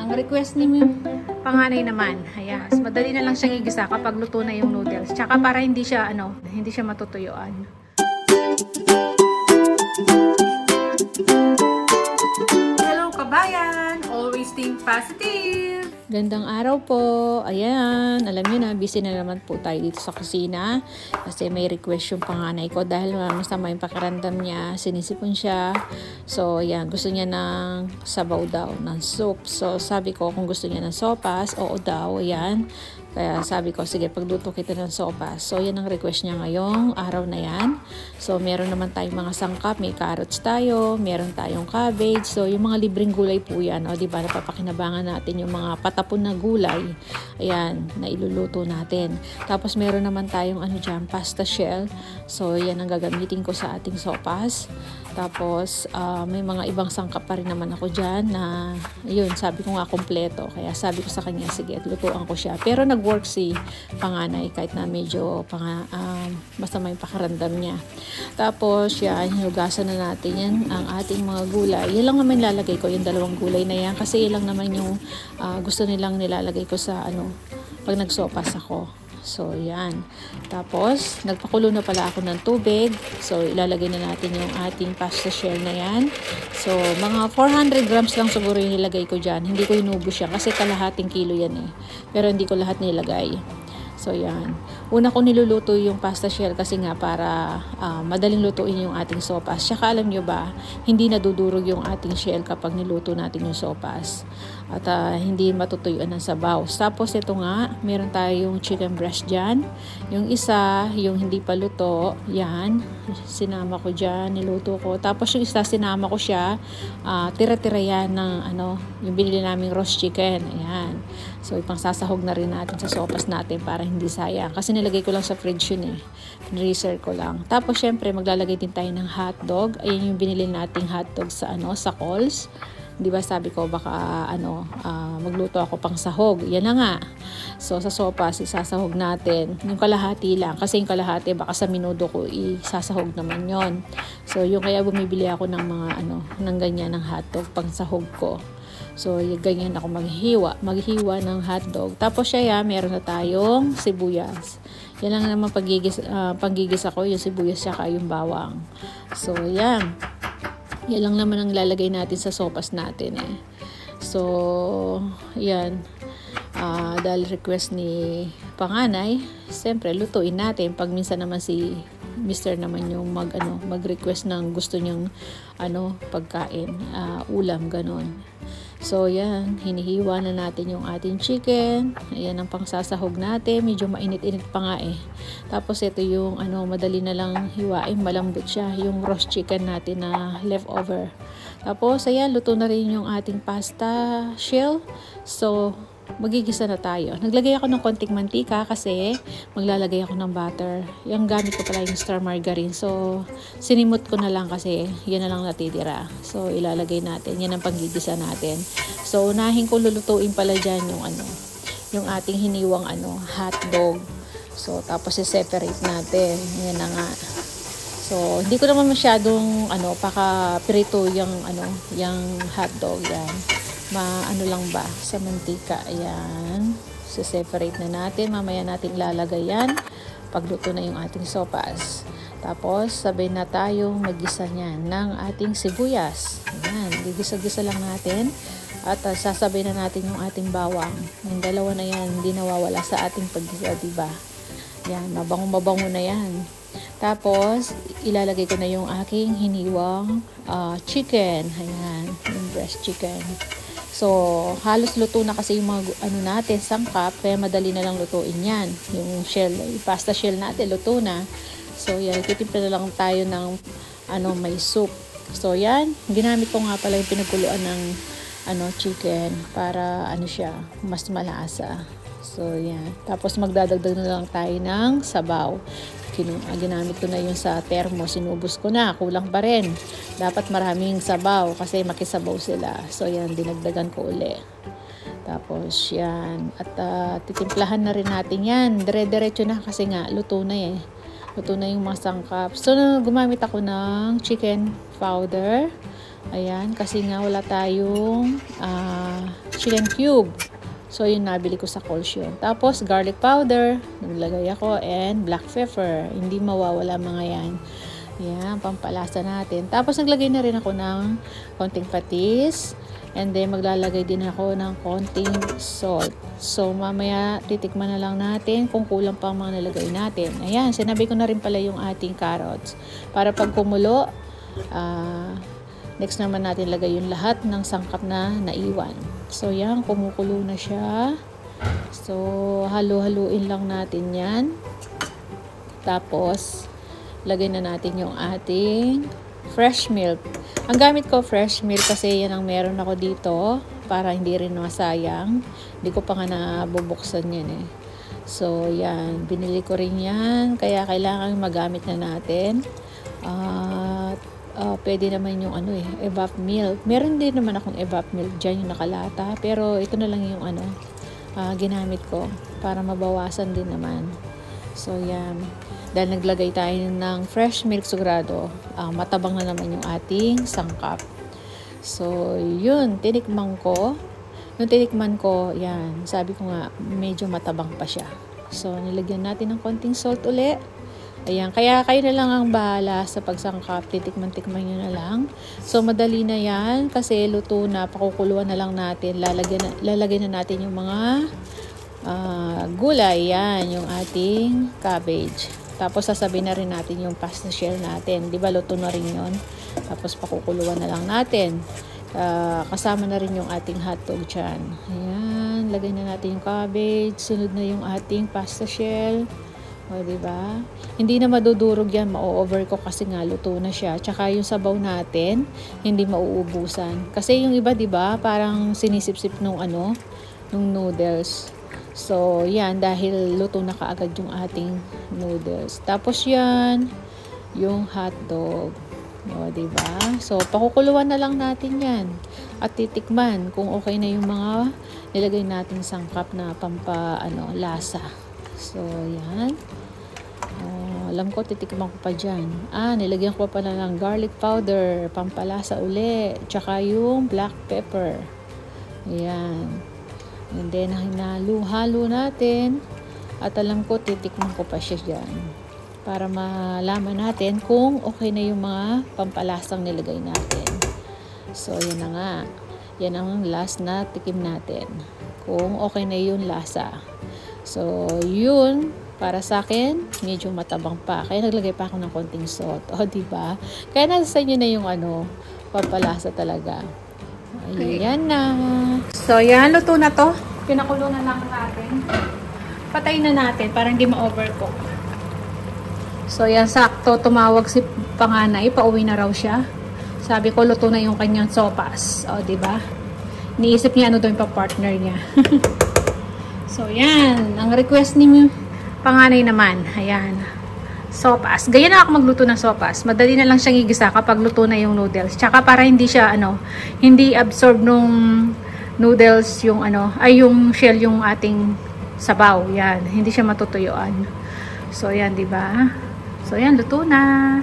Ang request ni panganay naman, ayan, madali na lang siyang igisa kapag luto na yung noodles. Tsaka para hindi siya, hindi siya matutuyuan. Hello kabayan! Always think positive! Gandang araw po. Ayan, alam niyo na, busy na naman po tayo dito sa kusina. Kasi may request yung panganay ko dahil masama yung pakiramdam niya. Sinisipon siya. So, ayan, gusto niya ng sabaw daw, ng soup. So, sabi ko kung gusto niya ng sopas, oo daw, ayan. Kaya sabi ko, sige, pagluto kita ng sopas. So, yan ang request niya ngayong araw na yan. So, meron naman tayong mga sangkap. May carrots tayo, meron tayong cabbage. So, yung mga libreng gulay po yan. O, diba, napapakinabangan natin yung mga patapon na gulay. Ayan, na iluluto natin. Tapos, meron naman tayong dyan, pasta shell. So, yan ang gagamitin ko sa ating sopas. Tapos, may mga ibang sangkap pa rin naman ako dyan na, yun, sabi ko nga, kompleto. Kaya sabi ko sa kanya, sige, lutuan ko siya. Pero nag-work si panganay kahit na medyo masama yung pakiramdam niya. Tapos, yan, hinugasan na natin yan, ang ating mga gulay. Yan lang naman lalagay ko, yung dalawang gulay na yan. Kasi yan lang naman yung gusto nilang nilalagay ko sa, pag nagsopas ako. So, yan. Tapos, nagpakulo na pala ako ng tubig. So, ilalagay na natin yung ating pasta shell na yan. So, mga 400 grams lang siguro yung nilagay ko dyan. Hindi ko inubos yan kasi kalahating kilo yan eh. Pero hindi ko lahat nilagay. So, yan. Una ko niluluto yung pasta shell kasi nga para madaling lutuin yung ating sopas. Tsaka alam nyo ba, hindi nadudurog yung ating shell kapag niluto natin yung sopas. At hindi matutuyuan ng sabaw. Tapos ito nga, meron tayong chicken breast dyan. Yung isa, yung hindi pa luto, yan. Sinama ko dyan, niluto ko. Tapos yung isa, sinama ko siya. Tira-tira yan ng yung binili naming roast chicken. Ayan. So, ipangsasahog na rin natin sa sopas natin para hindi sayang. Kasi nilagay ko lang sa fridge yun eh. Freezer ko lang. Tapos, syempre, maglalagay din tayo ng hotdog. Ayan yung binili nating hotdog sa sa Coles. Di ba sabi ko baka magluto ako pang sahog. Yan na nga. So sa sopas isasahog natin. Yung kalahati lang. Kasi yung kalahati baka sa minudo ko isasahog naman yon. So yung kaya bumibili ako ng mga ng ganyan ng hotdog pang sahog ko. So yung ganyan ako maghiwa ng hotdog. Tapos siya meron na tayong sibuyas. Yan lang naman panggigis ako yung sibuyas saka yung bawang. So yan. Yan lang naman ang lalagay natin sa sopas natin eh. So, yan. Dahil request ni panganay, siyempre lutuin natin. Pag minsan naman si Mr. naman yung mag-request ng gusto niyang pagkain, ulam, ganon. So, yan. Hinihiwa na natin yung ating chicken. Ayan ang pangsasahog natin. Medyo mainit-init pa nga eh. Tapos, ito yung madali na lang hiwain. Malambot siya. Yung roast chicken natin na leftover. Tapos, ayan. Luto na rin yung ating pasta shell. So, magigisa na tayo. Naglagay ako ng konting mantika kasi maglalagay ako ng butter. Yung gamit ko pala yung star margarine. So, sinimot ko na lang kasi yan na lang natitira. So, ilalagay natin. Yan ang panggigisa natin. So, unahin ko lulutuin pala dyan yung ating hiniwang hotdog. So, tapos i-separate natin. Yan na nga. So, hindi ko naman masyadong paka-prito yung hotdog yan. Lang ba sa mantika. Ayan. So, separate na natin. Mamaya natin ilalagay yan. Pagluto na yung ating sopas. Tapos, sabay na tayong maggisa niyan ng ating sibuyas. Ayan. Gigisa-gisa lang natin. At sasabay na natin yung ating bawang. Yung dalawa na yan, hindi nawawala sa ating paggisa, diba? Yan. Mabango-mabango na yan. Tapos, ilalagay ko na yung aking hiniwang chicken. Ayan. Yung breast chicken. So, halos luto na kasi yung mga natin, sangkap, kaya madali na lang lutuin yan. Yung shell, yung pasta shell natin, luto na. So, yan, titimpla na lang tayo ng may soup. So, yan, ginamit ko nga pala yung pinagkuluan ng chicken para siya, mas malasa. So, yan. Tapos, magdadagdag na lang tayo ng sabaw. Ginamit ko na yun sa termo, sinubos ko na, kulang pa rin. Dapat maraming sabaw kasi makisabaw sila. So yan, dinagdagan ko uli. Tapos yan, at titimplahan na rin natin yan. Dire-diretso na kasi nga, luto na eh. Luto na yung mga sangkap. So gumamit ako ng chicken powder. Ayan, kasi nga wala tayong chicken cube. So, yun nabili ko sa Coles yun. Tapos, garlic powder, naglagay ako, and black pepper. Hindi mawawala mga yan. Ayan, pampalasa natin. Tapos, naglagay na rin ako ng konting patis. And then, maglalagay din ako ng konting salt. So, mamaya, titikman na lang natin kung kulang pa ang mga nalagay natin. Ayan, sinabi ko na rin pala yung ating carrots. Para pag kumulo, next naman natin lagay yung lahat ng sangkap na naiwan. So, yan, kumukulo na siya. So, halo-haluin lang natin yan. Tapos, lagay na natin yung ating fresh milk. Ang gamit ko fresh milk kasi yan ang meron ako dito para hindi rin masayang. Hindi ko pa nga nabubuksan yan eh. So, yan. Binili ko rin yan. Kaya kailangan magamit na natin. Pwede naman yung evap milk. Meron din naman akong evap milk dyan yung nakalata. Pero ito na lang yung ginamit ko para mabawasan din naman. So, yan. Dahil naglagay tayo ng fresh milk sigurado, matabang na naman yung ating sangkap. So, yun. Tinikman ko. Yung tinikman ko, yan. Sabi ko nga, medyo matabang pa siya. So, nilagyan natin ng konting salt uli. Ayan, kaya kayo na lang ang bahala sa pagsangkap. Titikman-tikman nyo na lang. So, madali na yan kasi luto na. Pakukuluan na lang natin. Lalagyan na natin yung mga gulay. Yan, yung ating cabbage. Tapos, sasabihin na rin natin yung pasta shell natin. Di ba, luto na rin yun. Tapos, pakukuluan na lang natin. Kasama na rin yung ating hotdog dyan. Ayan, lagay na natin yung cabbage. Sunod na yung ating pasta shell. O, diba? Hindi na madudurog yan, ma-overcook kasi nga luto na siya. Tsaka yung sabaw natin, hindi mauubusan. Kasi yung iba, diba, parang sinisip-sip nung noodles. So, yan, dahil luto na kaagad yung ating noodles. Tapos yan, yung hotdog. O, diba? So, pakukuluan na lang natin yan. At titikman kung okay na yung mga nilagay natin sangkap na lasa. So, yan. Alam ko, titikman ko pa dyan. Nilagyan ko pa ng garlic powder, pampalasa uli, tsaka yung black pepper. Ayan. And then, hinalo-halo natin. At alam ko, titikman ko pa siya dyan. Para malaman natin kung okay na yung mga pampalasang nilagay natin. So, yan na nga. Yan ang last na tikim natin. Kung okay na yung lasa. So, yun, para sa akin, medyo matabang pa. Kaya naglagay pa ako ng konting salt. O, diba? Kaya nasa inyo na yung pampalasa talaga. Ayan na. So, yan, luto na to. Pinakulo na lang natin. Patayin na natin para hindi ma-overcook. So, yan, sakto. Tumawag si panganay. Pauwi na raw siya. Sabi ko, luto na yung kanyang sopas. O, diba? Niisip niya daw yung pa-partner niya. So, yan. Ang request ni panganay naman. Ayan. Sopas. Ganyan na ako magluto ng sopas. Madali na lang siyang igisa kapag luto na yung noodles. Tsaka para hindi siya, hindi absorb nung noodles yung, yung shell yung ating sabaw. Yan. Hindi siya matutuyuan. So, yan, diba? So, yan. Luto na.